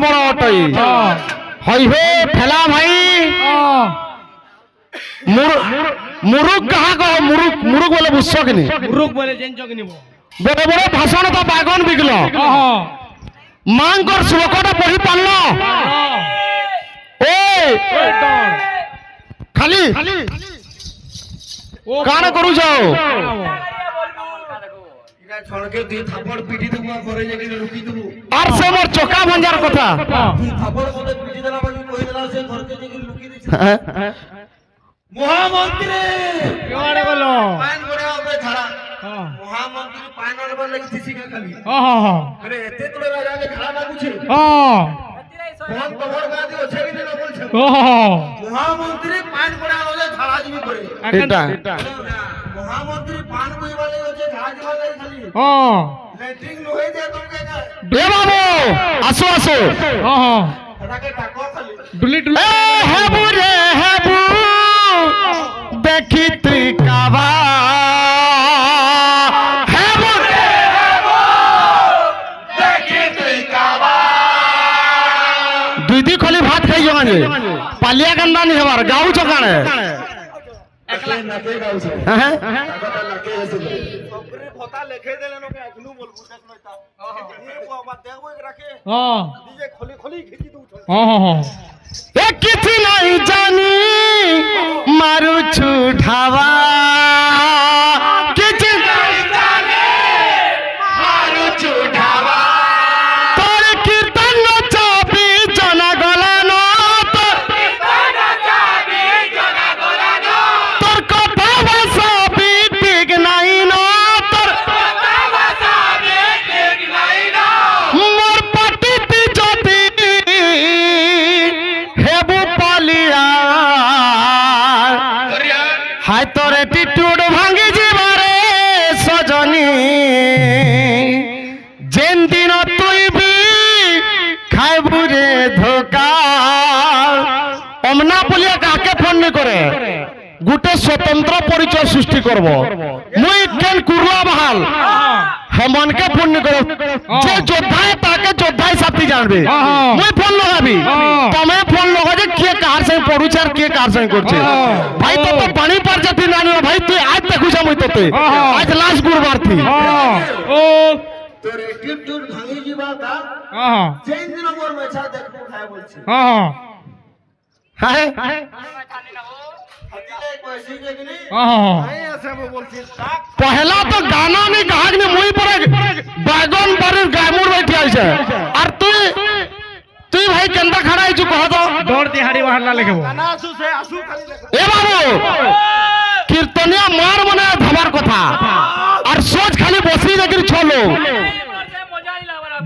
বড় অটই হই হে ঠেলা ভাই মুরুক কাহা কহ মুরুক মুরুক বলে বুঝছো কিনি মুরুক বলে জেনছো কিনি বড় বড় ভাষণ তো বাগন বিকল মাঙ্কর শ্লোকটা পড়ি পারল এ খালি কাণ করু যাও ছড়কে তুই থাপড় পিটি দেবো ঘরে যাই লুকি দেবো আর সে মোর চোকা ভঞ্জার কথা তুই থাপড় মতে পিটি দেলা বাকি কই দেলা সে ঘরকে যাই লুকি দিছে মহামন্ত্রী কেওয়াড়ে গলো পান করে হবে ধারা মহামন্ত্রী পান আনবার লাগি দিছি খালি আরে এতে তোরে রাজাকে ধারা লাগুছে কোন খবর গাদি আছে কি না বলছে মহামন্ত্রী পান করে আনলে ধারা দিবি করে এটা মহামন্ত্রী পান কইবালে হচ্ছে ধারা দিবালে খালি লেট্রিন নহে যায় তোমকে এ বাবু আসো আসো এটাকে ডাকো খালি ডুলি ডুলি এ হেবু রে হেবু দেখি তুই কাবা হেবু রে হেবু দেখি তুই কাবা দুই দি খলি ভাত খাই জমানে পালিয়া কান্দা নি হবার গাউছ কানে একলা নাকে গাউছে হ্যাঁ টাকাটা নাকে এসে সবরে ভতা লিখে দিলে নকে এখনো বলবো দেখ নইতা এই বাবা দেখবো রাখে নিজে খলি খলি খিচি দউছ এ কিছু নাই জানি মারুছু ঢাবা কিছু নাই জানি মারুছু ঢাবা তোর কীর্তন চাবি জনা গলানো তোর কীর্তন চাবি জনা গলানো তোর কথা ভাষাবি ঠিক নাই না তোর কথা ভাষাবি ঠিক নাই না মোর পাটিতে যদি হেবু পালিয়া হাই তোর অ্যাটিটিউড ভাঙি যাবারে সজনী যেন দিন তুই বি খাইবু রে ধোকা অমনা বলিয়া কাকে ফোন নি করে গোটে স্বতন্ত্র পরিচয় সৃষ্টি করব মুই কেন কুরলা বাহাল হেমনকে ফোন নি করে যে যোদ্ধায় তাকে যোদ্ধায় সাথী জানবে মুই ফোন লগাবি তুমি ফোন লগা যে কে কার সঙ্গে পড়ুছে আর কে কার সঙ্গে করছে ভাই তো তো পানি পার জাতি নানি ভাই তুই আজ দেখুছ মুই তোতে আজ লাস্ট গুরবার থি ও তোর অ্যাটিটিউড ভাঙি যাবা কা যেই দিন মোর মেছা দেখবো খায় বলছি হ্যাঁ হাতিলে কইছি যে কিনি আই আছে বলছি पहला तो गाना नहीं कहा कि मुई पर बैगन बारी गायमुर बैठी आइছে আর তুই ভাই কেনটা খড়া আইছু কহ তো দৌড় দিহাড়ি বাহারলা লেখবো কানা আসু সে আসু খালি লেখো এ বাবু কীর্তনিয়া মার মনে ধবার কথা আর সোজ খালি বসি দেখি চলো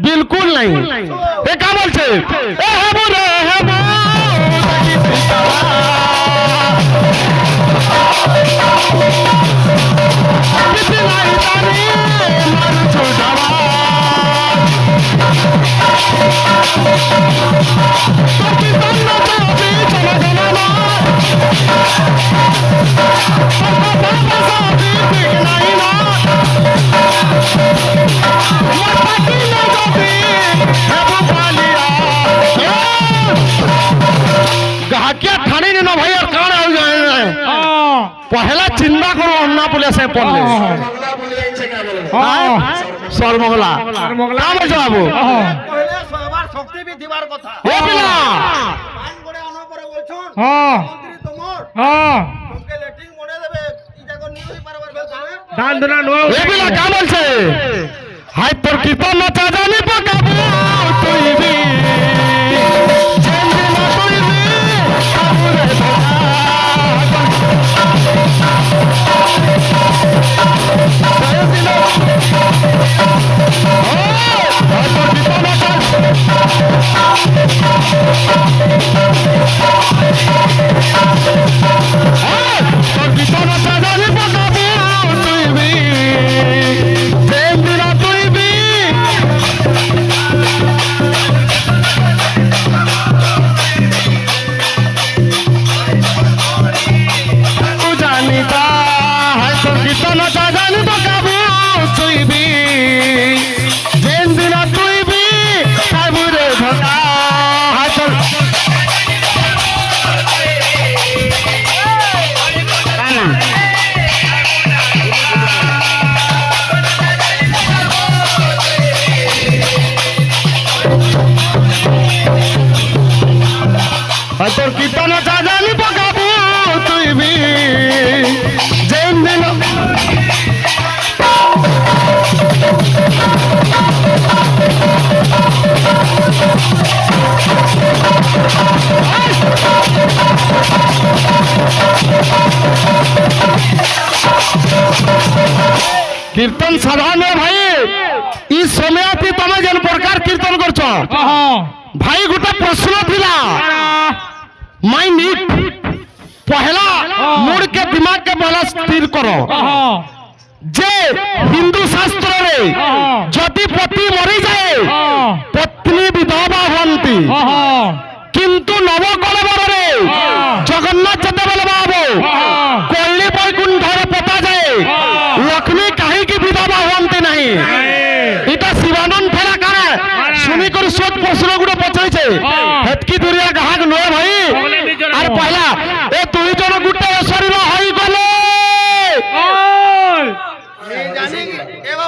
बिल्कुल नहीं ये क्या बोलছে ए हेबू रे हेबू দেখি তুই কাবা किसी नहीं जानी मारू ढाबा तो किसान ना चाबी चला चला ना बाबा साबी ठीक नहीं ना ये पार्टी ना जाबी हेबू पालिया गाहकिया ठाणे ने ना भाई और कान हो जाए पहला चिंता करो अन्ना पुलिस से पढ़ले বাংলা বলে আইছে কা বলে সর্বমঙ্গলা কাম আছে বাবু কইলে সবার শক্তি বি দিবার কথা ও পিলা পান করে আনো পরে বলছন হ্যাঁ মন্ত্রী তোমার হ্যাঁ তোকে লেট্রিন মনে দেবে ই জায়গা নিয়ে হই পারবার বেল জানে দান দনা নো এ পিলা কাম আছে হাই তোর কীর্তন নাচা জানি পকাবো তুই বি যেন দিন তুই বি কাবু রে তুই বি তোর কীর্তন জানি পকাবু তুই বি যেন দিন কীর্তন সাধারণ ভাই ই সময়তে তুমি যেন প্রকার কীর্তন করছ ভাই গোটে প্রশ্ন ଥିଲା মাই নিট পহলা মুড के दिमाग के पहला स्थिर करो যে হিন্দু শাস্ত্রে যদি পতি মরি যায় পত্নী বিধবা হন্তি কিন্তু নবকলেবরে জগন্নাথ যেতেবেলে বাবু কল্লি বৈকুণ্ঠরে পতা যায় লক্ষ্মী কাহিকি বিধবা হন্তি নাই এটা শিবানন্দ ফেরা কারে শুনি করে সোচ প্রশ্ন গুলো পচাইছে হেতকি দুরিয়া গাহক নয় ভাই আর পহলা এ দুই জন গুটে শরীর হই গলে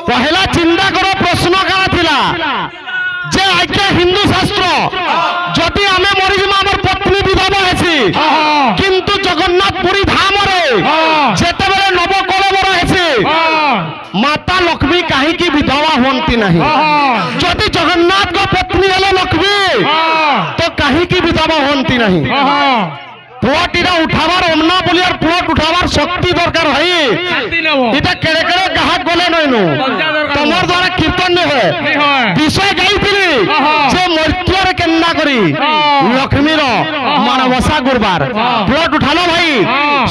পহলা চিন্তা করো প্রশ্ন কারা ଥିଲା যে আজ্ঞা হিন্দু শাস্ত্র যদি আমি মরিযিমা আমার পত্নী বিধবা হেছি কিন্তু জগন্নাথ পুরী ধামরে যেতেবেলে নবকলেবর হেছি মাতা লক্ষ্মী কাহিকি বিধবা হন্তি নাহি যদি জগন্নাথ কো পত্নী হলে লক্ষ্মী তো কাহিকি বিধবা হন্তি নাহি পুয়াটিরা উঠাবার অমনা বলিয়ার পুয়াট উঠাবার শক্তি দরকার ভাই এটা কেড়ে কেড়ে গাহাক গলে নইনু তোমার দ্বারা কীর্তন নে হয় বিষয় গাইছিলি যে মর্ত্যরে কেন্না করি লক্ষ্মীর মানবসা গুরবার পুয়াট উঠালো ভাই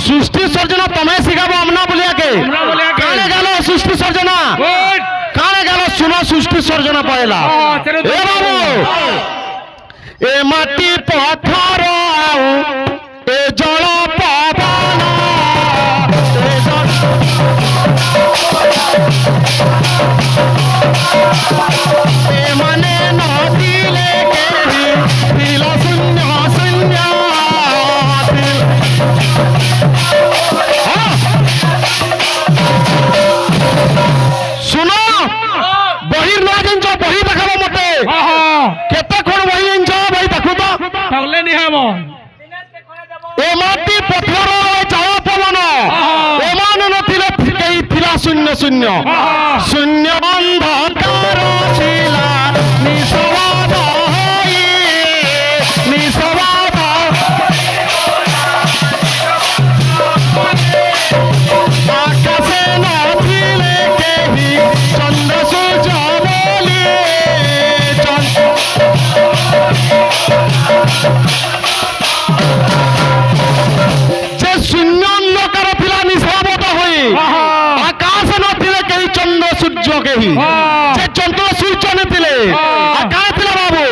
সৃষ্টি সর্জনা তুমি শিখাবো অমনা বলিয়াকে কানে গেল সৃষ্টি সর্জনা কানে গেল শুনো সৃষ্টি সর্জনা পয়লা এ বাবু এ মাটি পথর এ জল পবন এ মানে নদিলে কেহি দিল শূন্য শূন্য শুনো বহির না জানছ বহি দেখাব মতে কেতে কোন বহি জানছ ভাই দেখো তো থাকলে নি হব এ মাটি পথর জল পবন এমান নথিলে কেহি থিলা শূন্য শূন্য শূন্য অন্ধকার ছিলা নিঃসবাদ হই নিঃসবাদ আকাশে নথিলে কেহি চন্দ্র সূর্য বলি যে শূন্য অন্ধকার ଥିଲା নিঃসবাদ হই আকাশ নথিলে কেহি চন্দ্র সূর্য কেহি যে চন্দ্র সূর্য নথিলে আকাশ ଥିଲା বাবু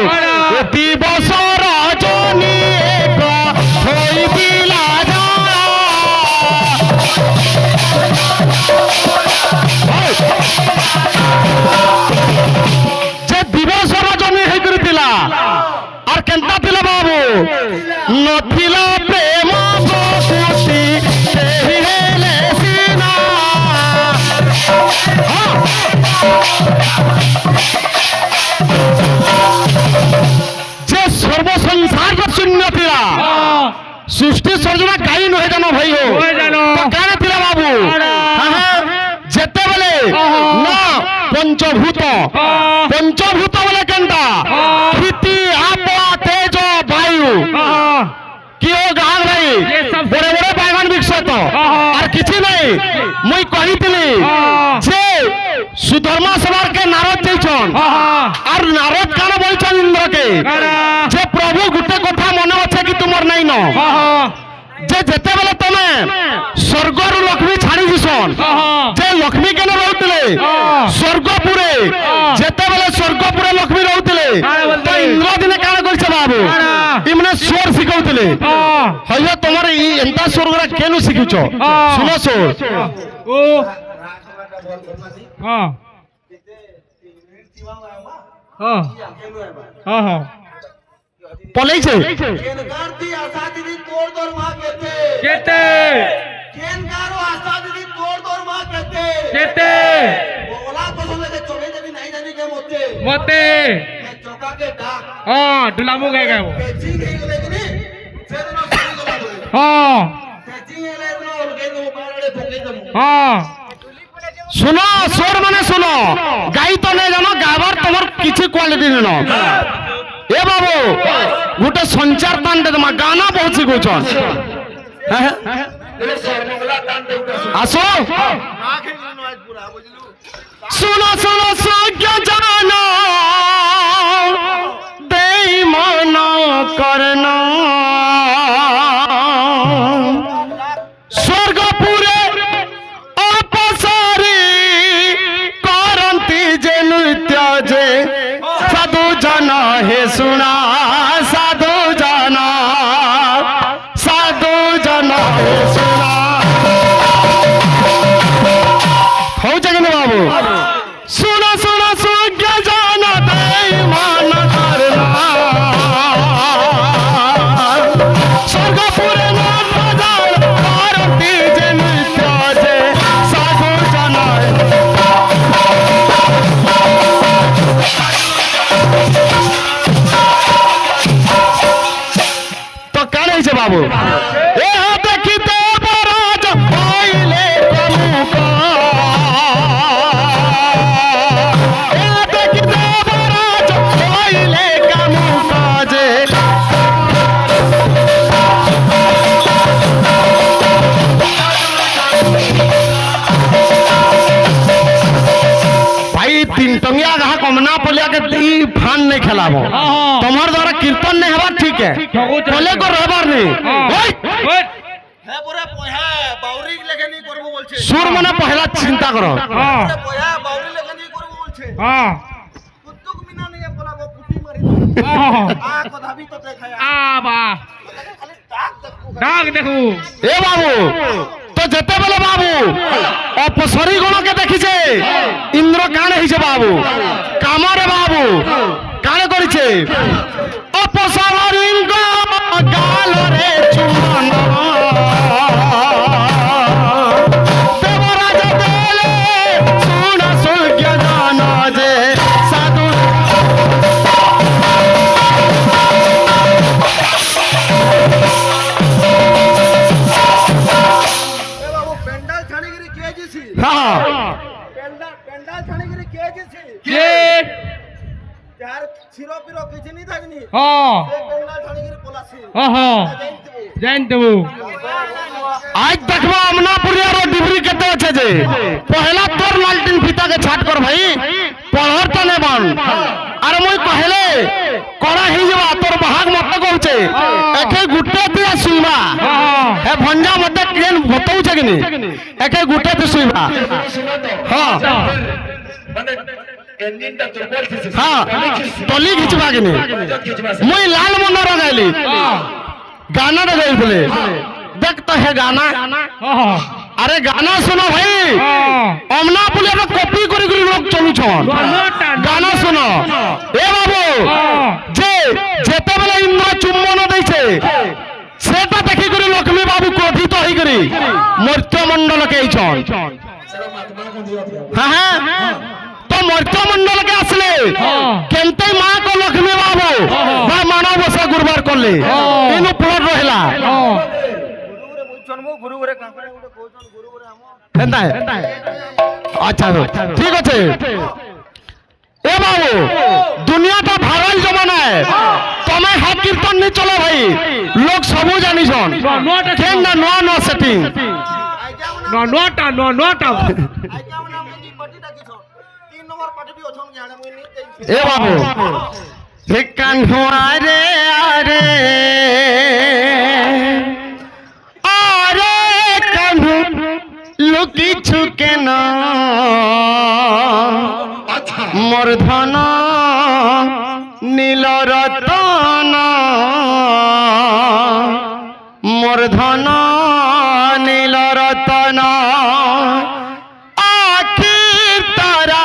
এ দিবস রজনী এক হইবিলা যে দিবস রজনী হইকরি ଥିଲା আর কেনতা ଥିଲା বাবু নথিলা প্রেম বসতি সেই হেলে সিনা যে সর্বসংসার শূন্য ଥିଲା সৃষ্টি সর্জনা গাই নহে জানো ভাই হো তো কানে ଥିଲା বাবু যেতেবেলে না পঞ্চভূত পঞ্চভূত বলে কেনটা ক্ষিতি আপ তেজ বায়ু কি ও গান ভাই বড় বড় বাইগান বিকশিত আর কিছু নাই মুই কহিতলি যে সুধর্মা সবার কে নারদ যাইছন আর নারদ কান বলছন ইন্দ্রকে যে প্রভু গুটে কথা মনে আছে কি তোমার নাই ন যে যেতেবেলে তুমি স্বর্গর লক্ষ্মী ছাড়ি দিছন যে লক্ষ্মী কেন রহুতলে স্বর্গপুরে যেতেবেলে স্বর্গপুরে লক্ষ্মী রহুতলে তো ইন্দ্র দিনে কাণ করছে বাবু ইমনে স্বর শিখাউতলে হইয়া তোমার এই এন্তা স্বর্গরা কেন শিখুছ শুনো স্বর ও হ্যাঁ হ্যাঁ হ্যাঁ হ্যাঁ পলাইছে केनकार दी आशा दीदी तोड़ तोड़ मां कहते কেতে केनकारो आशा दीदी तोड़ तोड़ मां कहते কেতে बोला तो सुने के चोगे जब नहीं जाने के मोते মতে मैं चौका के डाक হ্যাঁ ডুলামু গায় গায় बेची गई लेकिन সেদিন শুনি গলা বলে হ্যাঁ তেজি এলে দিন অলগে দো পাড়ে পকে দম হ্যাঁ শুনো সোর মানে শুনো গাই তো নেই জানো গাবার তোমার কিছু কোয়ালিটি নেই এ বাবু গোটে সঞ্চার টান দে তোমার গানা বহুত শিখুছন এলে সর্বগলা টান দে আসো না খেলি নয় পুরা বুঝলু শুনো শুনো সজ্ঞ জানো দেই মন করন স্বর্গপুরে অপসরি করন্তি যে নৃত্য যে সাধু জন হে শুনা সাধু জন হে শুনা হচ্ছে কেন বাবু শুনো শুনো সজ্ঞ জানা দেই মান করনা স্বর্গপুরে ভারতী যে নৃত্য যে সাধু জানায় তো কার হয়েছে বাবু এ দেখিতে বরাজ হইলে কমুক এ দেখিতে বরাজ হইলে কমুক যে ভাই তিন টঙ্গিয়া গাহা কমনা পলিয়া के ती फान नहीं खेलाबो তোমার দ্বারা কীর্তন नहीं হবার ठीक है পলে को रहबार नहीं ओए হ্যাঁ পুরা পয়হা বাউরি লেখানি করব বলছে সুর মানে পহলা চিন্তা করো হ্যাঁ পয়হা বাউরি লেখানি করব বলছে হ্যাঁ কুতুক মিনা নিয়ে বলাবো পুটি মারি আ কথা ভি তো দেখায় আবা খালি টাক দেখো ডাক দেখু এ বাবু তো যেতে বলে বাবু অপসরি গণকে দেখিছে ইন্দ্র কানে হইছে বাবু কামরে বাবু কানে করিছে অপসরিঙ্গ গালরে চুমন দেবরাজ দেলে শুনা সজ্ঞ জান যে সাধু এ বাবু পেন্ডাল ছাড়িগিরি কে জিছি হ্যাঁ পেন্ডাল ছাড়িগিরি কে জিছি কে যার ছিরো পিরো কিছু নি থাকনি হ্যাঁ সে পেন্ডাল ছাড়িগিরি পলাছি হ্যাঁ জানতবু आज देखबो अमनापुरिया रो डिबरी केते আছে যে পহলা তোর লালটিন ফিতাকে ছাট কর ভাই পহর তো নে বন আর মই কহেলে কড়া হই যাবা তোর বাহাগ মত কইছে একে গুটে দিয়া শুইবা হে ভঞ্জা মতে ট্রেন বতউছে কিনি একে গুটে তে শুইবা হ্যাঁ মানে এন্ডিংটা তোর বলছিস হ্যাঁ তলি ঘিচবা কিনি মই লাল মন্দার গাইলি गाना रे गई बोले देख तो है गाना হ্যাঁ अरे गाना सुनो भाई अमना पुलिया में कॉपी करी करी लोग चलू छन गाना सुनो ए बाबू जे जेते बेला इंद्र चुम्बन दैछे सेटा देखि करी लक्ष्मी बाबू क्रोधित होई करी मर्त्य मंडल के छन हां हां तो मर्त्य मंडल के असले केनते मां को लक्ष्मी बाबू बा मानव बसा गुरुवार करले इनु प्लट रहला गुरुरे बुझछन मो गुरुरे काकड़े उडे कोचन गुरुरे हम हेंता है अच्छा ठीक আছে ए बाबू दुनिया तो भाइरल जमाना है तुम्हें है कीर्तन नहीं चलो भाई लोग सबू जानी छन केन ना नो नो सेटिंग নটা आइजा मना मुनी पार्टी डाकी छन 3 नंबर पार्टी भी ओछन जाने मुनी ए बाबू हे कान्हुआ रे अरे अरे कान्हु लुकी छुके ना मोर धन नील रतन मोर धन नील रतन आखिर तारा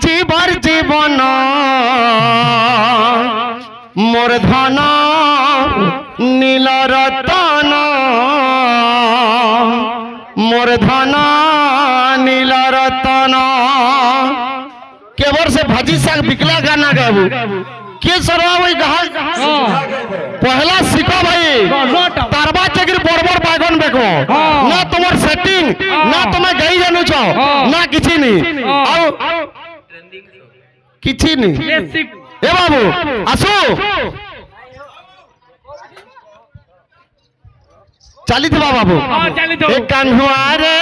जीवर जीवन मोर धन नील रतन मोर धन नील रतन केवर से भाजी साग बिकला गाना गाबू କିଏ ସରବା ଭାଇ ଗାହା ପହଲା ଶିଖ ଭାଇ ତାରବା ଚାକିରି ବଡ ବଡ ବାଗନ ଦେଖ ନା তোমার সেটিং না তুমি গাই জানুছ না কিছু নি ଆଉ କିଛି নি এ বাবু আসো চালিথিবা বাবু এ কানহুয়ারে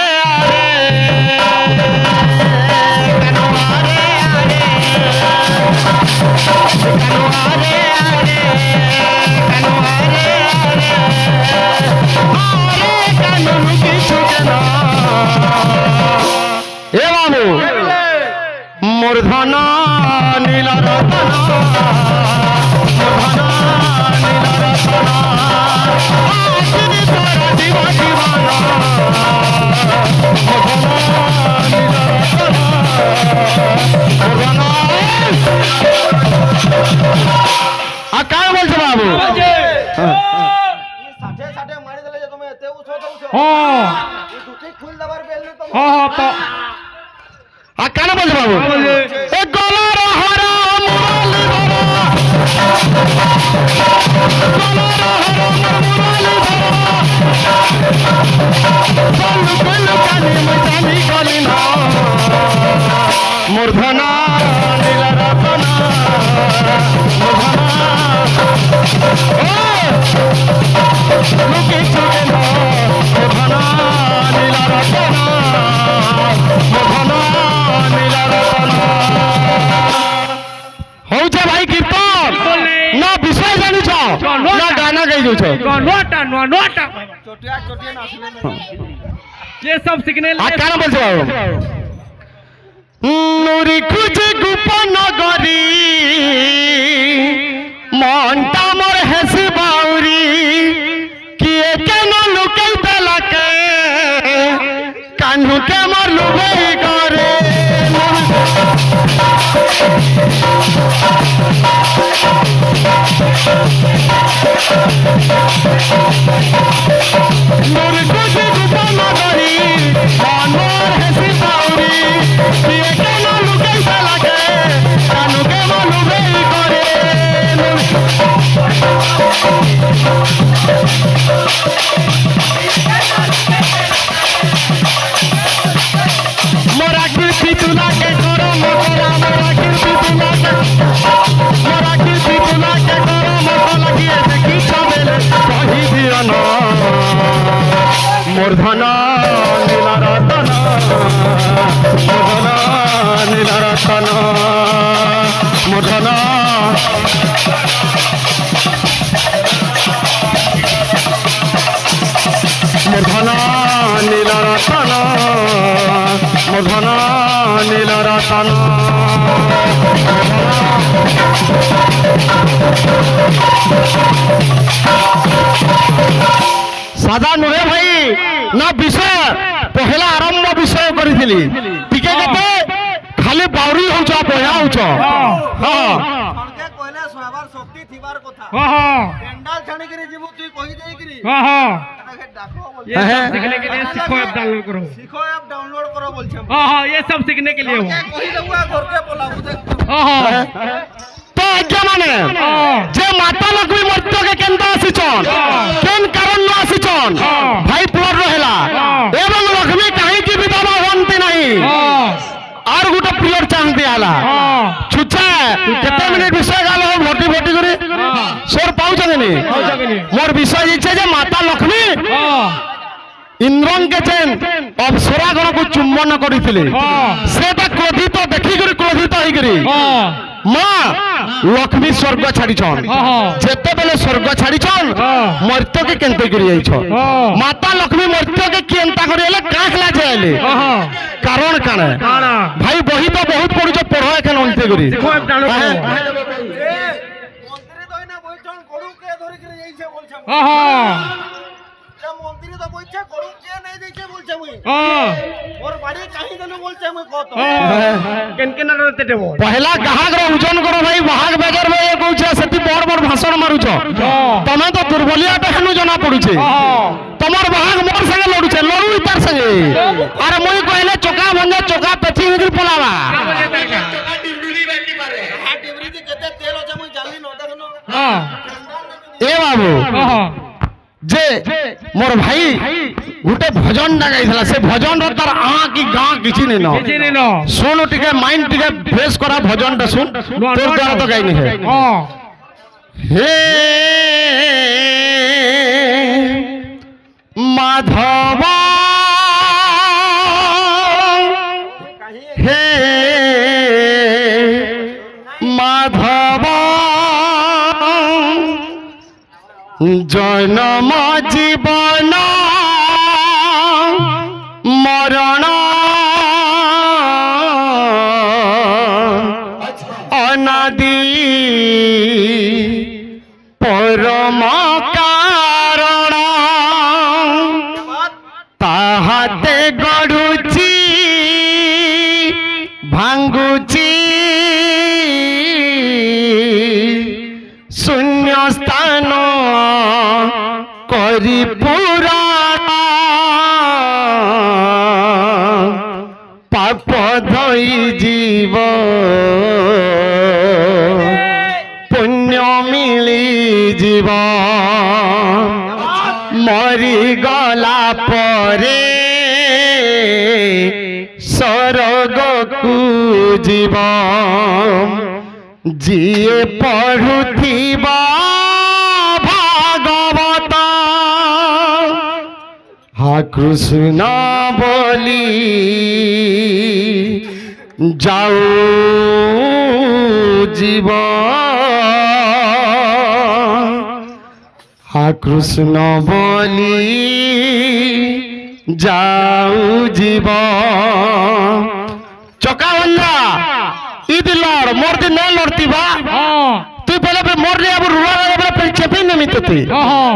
এ বাবু মূর্ধন নীল রতন মূর্ধন নীল রতন আসিনি তোর জীব জীবন মূর্ধন নীল রতন মূর্ধন আর কার বলছো বাবু ষাঠে ষাঠে মারি দিলে যে তুমি এতে উছো দউছো এই দুটি খুল দেবার বেল তো আর কেন বলছো বাবু এ গলার হারা মুরালি ধরা গলার হারা মুরালি ধরা বল বল কানি মজানি গলি না মূর্ধন নীল রতন মূর্ধন লুকি চুকে না মূর্ধন নীল রতন মূর্ধন নীল রতন হচ্ছে ভাই কীর্তন না বিষয় জানিছ না গানা গাই যাচ্ছ চটিয়া চটিয়া নাচলে ये सब सीखने আর কেন বলছো বাবু নুরি খুঁজে গোপন গরি মনটা মোর হেসি বাউরি কিয়ে কেন লুকাই পেলাকে কানুকে মোর লুকাই করে নুরি খুঁজে গোপন গরি মন মোর হেসি বাউরি কিয়ে কেন লুকাই পেলাকে কানুকে মোর লুকাই করে মোরা কীর্তি তুলাকে করো মোরা মোরা কীর্তি তুলাকে করো মোরা লাগিয়ে দেখি ছবেলে কহি দিও না মূর্ধন নীল রতন মূর্ধন নীল রতন মূর্ধন মূর্ধন নীল রতন মূর্ধন নীল রতন সাদা নুহে ভাই না বিষয় পহেলা আরম্ভ বিষয় করেছিলি টিকে কেতে খালি বাউরি হউছ বয়া হউছ সরকে কইলে সবার শক্তি থিবার কথা পেন্ডাল ছানি করে জীবু তুই কই দেই করি তাকে ডাকো বল ये सब सीखने के लिए सीखो ऐप डाउनलोड करो শিখো অ্যাপ ডাউনলোড করো বলছে ये सब सीखने के लिए हो কই দেবো ঘরকে বলাবো দেখ তো আজ্ঞা মানে যে মাতা লক্ষ্মী মর্ত্যকে কেন্দ্র আসিছন কেন কারণ আসিছন ভাই পুয়ার রহেলা এবং লক্ষ্মী কাহিকি বিধবা হন্তি নাই আর গোটে প্রিয়র চাহতি আলা ছুচা কেতে মিনিট বিষয় গাল ভটি ভটি করে সোর পাউছ কেনি মোর বিষয় ইচ্ছে যে মাতা লক্ষ্মী ইন্দ্রকে যেন অপ্সরাগণকে চুম্বন করিଥିଲେ সেটা ক্রোধিত দেখিকরি ক্রোধিত হইকরি মা লক্ষ্মী স্বর্গ ছাড়িছন যেতেবেলে স্বর্গ ছাড়িছন মর্ত্যকে কেন্তে করি যাইছ মাতা লক্ষ্মী মর্ত্যকে কেন্তা করি এলে কাঁকলা যাইলে কারণ কানে ভাই বহি তো বহুত পড়ুছ পড়ো এখানে অন্তে করি মন্ত্রী দই না বইছন গরুকে ধরে করে যাইছে বলছে মন্ত্রী তো বইছে গরুকে নাই দিছে বলছে মুই ওর বাড়ি কাহি দেলু বলছে মুই কত কেন কেন রতে দেব পহলা গ্রাহক ওজন করো ভাই বাহাগ বেজার ভাই কইছে সেতি বড় বড় ভাষণ মারুছ তুমি তো দুর্বলিয়াটা হেনু জনা পড়ুছে তোমার বাহাগ মোর সঙ্গে লড়ুছে লড়ুই তার সঙ্গে আর মুই কইলে চোকা ভঞ্জা চোকা পেছি হইকি পলাবা ডিবরি কেতে তেল আছে মুই জানি ହଁ এ বাবু ହଁ যে মোর ভাই গোটে ভজনটা গাইছিল সে ভজনর তার কি গাঁ কিছু নেই ন କିଛି ନେଇ ନ শুন টিকে মাইন্ড টিকে ফ্রেশ করা ভজনটা শুন তোর দ্বারা তো গাইনি হে ହଁ হে মাধব হে মাধব জনম জীবন মরণ অনাদি পরম কারণ তাহাতে গড়ুছি ভাঙ্গুছি শূন্য স্থান করি পুরাণ পাপ ধই জীব পুণ্য মিলি জীব মরি গলা পরে স্বর্গকু জীব যিয়ে পড়ুথিবা ভাগবত হা কৃষ্ণ বলি যাও জীব হা কৃষ্ণ বলি যাও জীব চকাবন্ধা ঈদ লড় মোর দিন না লড়তি বা ହଁ তুই বলে মোর রে আবার রুড়া লাগবে চেপে নেমি তুই ହଁ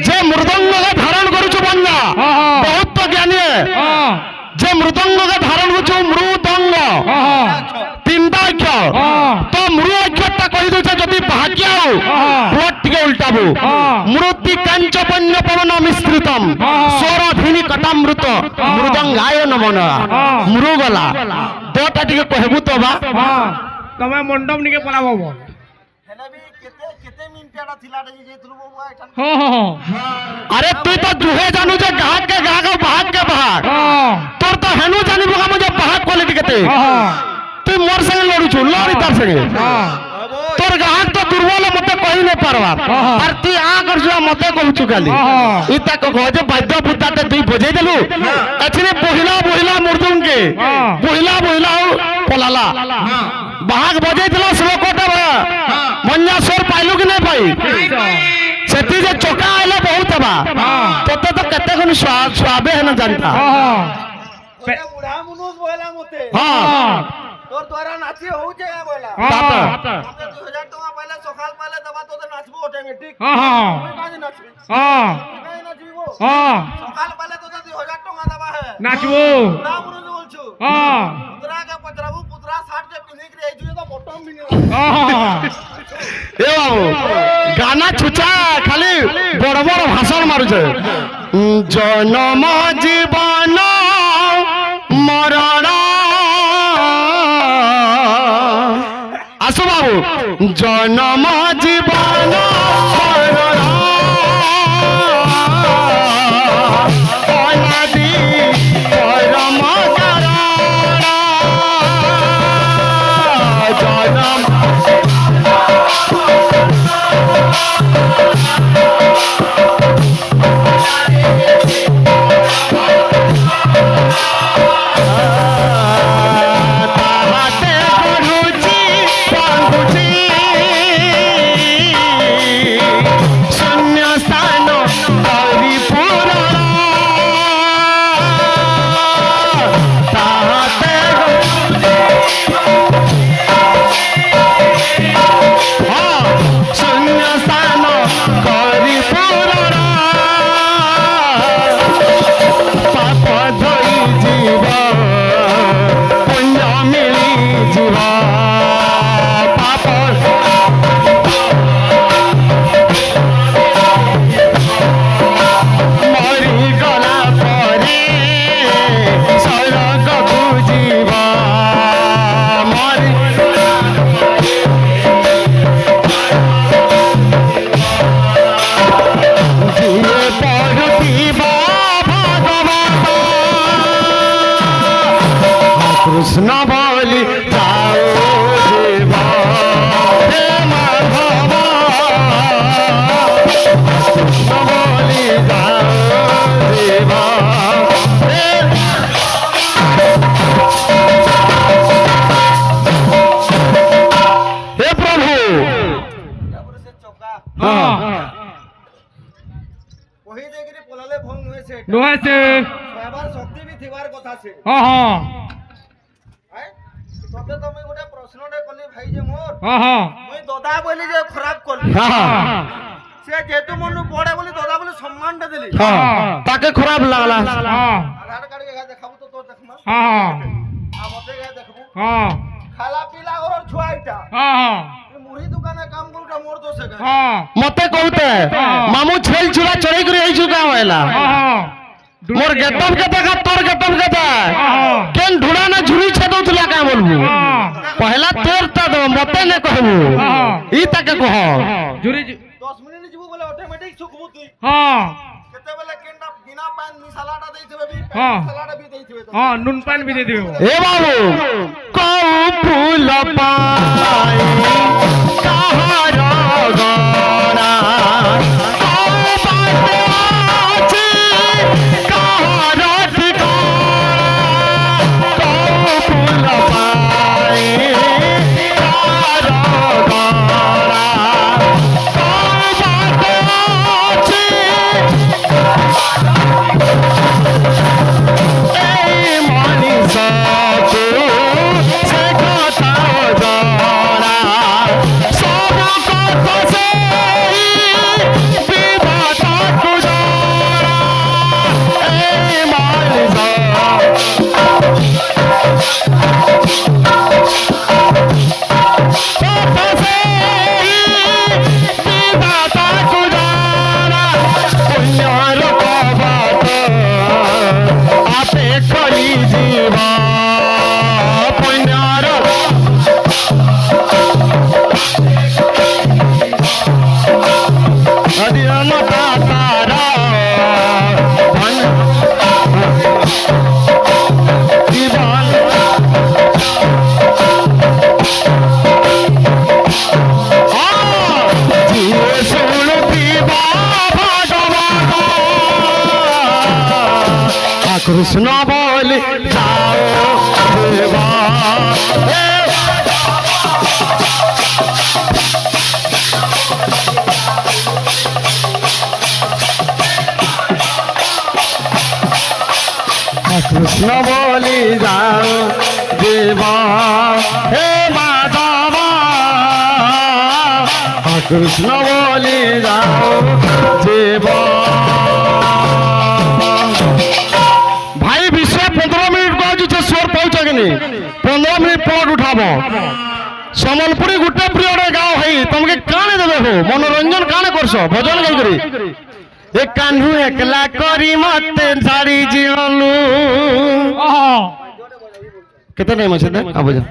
যে মৃদঙ্গকে ধারণ করুଛୁ বন্ধা ହଁ বহুত তো জ্ঞানী ହଁ যে মৃদঙ্গকে ধারণ করুଛୁ মৃদঙ্গ ହଁ তিনটা অক্ষর ହଁ তো মৃ অক্ষরটা কই দউছে যদি ভাগ্য আও ହଁ প্লট টিকে উল্টাবু ହଁ মৃত্যু কাঞ্চ বন্য পবন মিশ্রিতম ହଁ স্বর ধ্বনি কটামৃত মৃদঙ্গায় নমন মৃ গলা দটা টিকে কহবু তো বা ହଁ ତମେ ମଣ୍ଡପ ନିକେ ପଳାବ ବୋ ହେଲେ ବି କେତେ କେତେ ମିନିଟିଆଟା ଥିଲାଟା ଯେ ଯାଇଥିଲୁ ବାବୁ ଏଇଟା ହଁ ହଁ আরে তুই তো জুহে জানু যে গাহক কে ভাগ কে ভাগ ହଁ তোর তো হেনু জানিব কাম যে ভাগ কোয়ালিটি কেতে ହଁ তুই মোর সঙ্গে লড়ুছু লড়ি তার সঙ্গে ହଁ তোর গ্রাহক তো দুর্বল মতে কই না পারবার আর তুই করছু মতে কହୁছু খালি ইতা কহ যে বাদ্য বুতাতে তুই বজাই দেলু এছনে বহিলা মুর্দুঙ্গে বহিলা পলালা বাহাগ বজাই দিল শ্লোকটা মঞ্জা স্বর পাইলু কি নাই পাই সেটি যে চকা আইলে বহুত হবা তোতে তো কেতে কোন স্বাবে হেন জানতা ହଁ ଗୋଟେ ବୁଢା ମନୁଷ ବୋଇଲା ମତେ হ্যাঁ তোর দ্বারা নাচি হউছে ବୋଇଲା ହଁ ମତେ 2000 ଟଙ୍କା ପାଇଲେ ସକାଳ ପାଇଲେ ଦବା ତୋତେ ନାଚବୁ অটোমেটিক ହଁ ହଁ তুই কাজে নাচবি ହଁ তুই কাজে নাচবিব ହଁ সকাল পাইলে তোতে 2000 ଟଙ୍କା দবা হে নাচবো বুঢ়ା মନୁଷ বলছু ହଁ পুতরাকে পচরাবু পুতরা শার্ট কে পিন্ধি কে এইছু তো বটম পিন্ধি ହଁ এ বাবু গানা ছুচা খালি বড় বড় ভাষণ মারুছে জনম জীবন মরণ আসো বাবু জনম জীবন মরণ অনাদি পরম কারণ জনম তাহাতে গড়ুছি ভাঙ্গুছি চকা হ্যাঁ কহি দেগিরি পলালে ভং হয়েছে নোয়াছে এবার শক্তি বি থিবার কথা আছে হ্যাঁ আই তোতে তো মই গোটে প্রশ্নটে কলি ভাই যে মোর হ্যাঁ মই দদা বলি যে খারাপ কলি হ্যাঁ সে যেহেতু মনু পড়ে বলি দদা বলি সম্মানটা দিলি হ্যাঁ তাকে খারাপ লাগলা হ্যাঁ আধার কার্ড কে দেখাবো তো তোর দেখমা হ্যাঁ আমতে কে দেখবো হ্যাঁ খালা পিলা ঘর ছুয়া এটা হ্যাঁ মুড়ি দোকানে কাম করুটা মোর দোষ আছে হ্যাঁ মতে কହୁতে মামু ছেল চুরা চড়াই করে এই চুকা হইলা হ্যাঁ মোর গেটম কে দেখা তোর গেটম কে দেখা কেন ঢুড়া না ঝুড়ি ছেদউতলা কাই বলবু পহলা তোর তা দো মতে নে কহবু ই তাকে কহ জুরি 10 মিনিট ଯିବୁ বলে অটোমেটিক সুখবু তুই হ্যাঁ কেতেবেলে কেনটা বিনা পান মিশালাটা দেইছিবে বি হ্যাঁ। মিশালাটা বি দেইছিবে তো হ্যাঁ নুন পান বি দিয়ে দিবে এ বাবু কৌ ফুল পাই কাহার গড়া কৌ বাতে আছে কাহার ঠিকানা কৌ ফুল পাই কাহার গড়া কৌ বাতে আছে এই মনিষকে সে কথা জড়া সব কথা সেই বিধাতা কুজড়া এই মনিষ কথা সেই বিধাতা কুজড়া পুণ্যর কবাট আপে করি জীবা পুণ্যর অধীন তারা ধন জীবন জিয়ে শুন পিবা ভাগবত কৃষ্ণ বলি যাও দেবা কৃষ্ণ বলি যাও দেবা হে মাধবা কৃষ্ণ বলি যাও দেবা ভাই বিশ্ব 15 মিনিট কହୁছে স্বর পাউছ কি নি 15 মিনিট পর উঠাবো সম্বলপুরি গোটে পিরিয়ডে গাও ভাই তোমাকে কানে দেবে হো মনোরঞ্জন কানে করছো ভজন গাই করি এ কানহু একলা করি মতে ছাড়ি জিওলু হ্যাঁ কেতে টাইম আছে দে আবুজা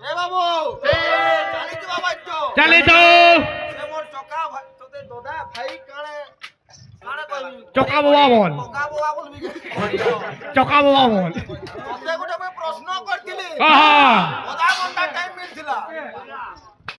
এ বাবু চালি তো বাবা তো চালি তো এ মোর চকা তোতে দদা ভাই কানে কানে কইবি চকা বাবা বল চকা বাবা বলবি চকা বাবা বল তোতে গোটে মই প্রশ্ন করতিলি হ্যাঁ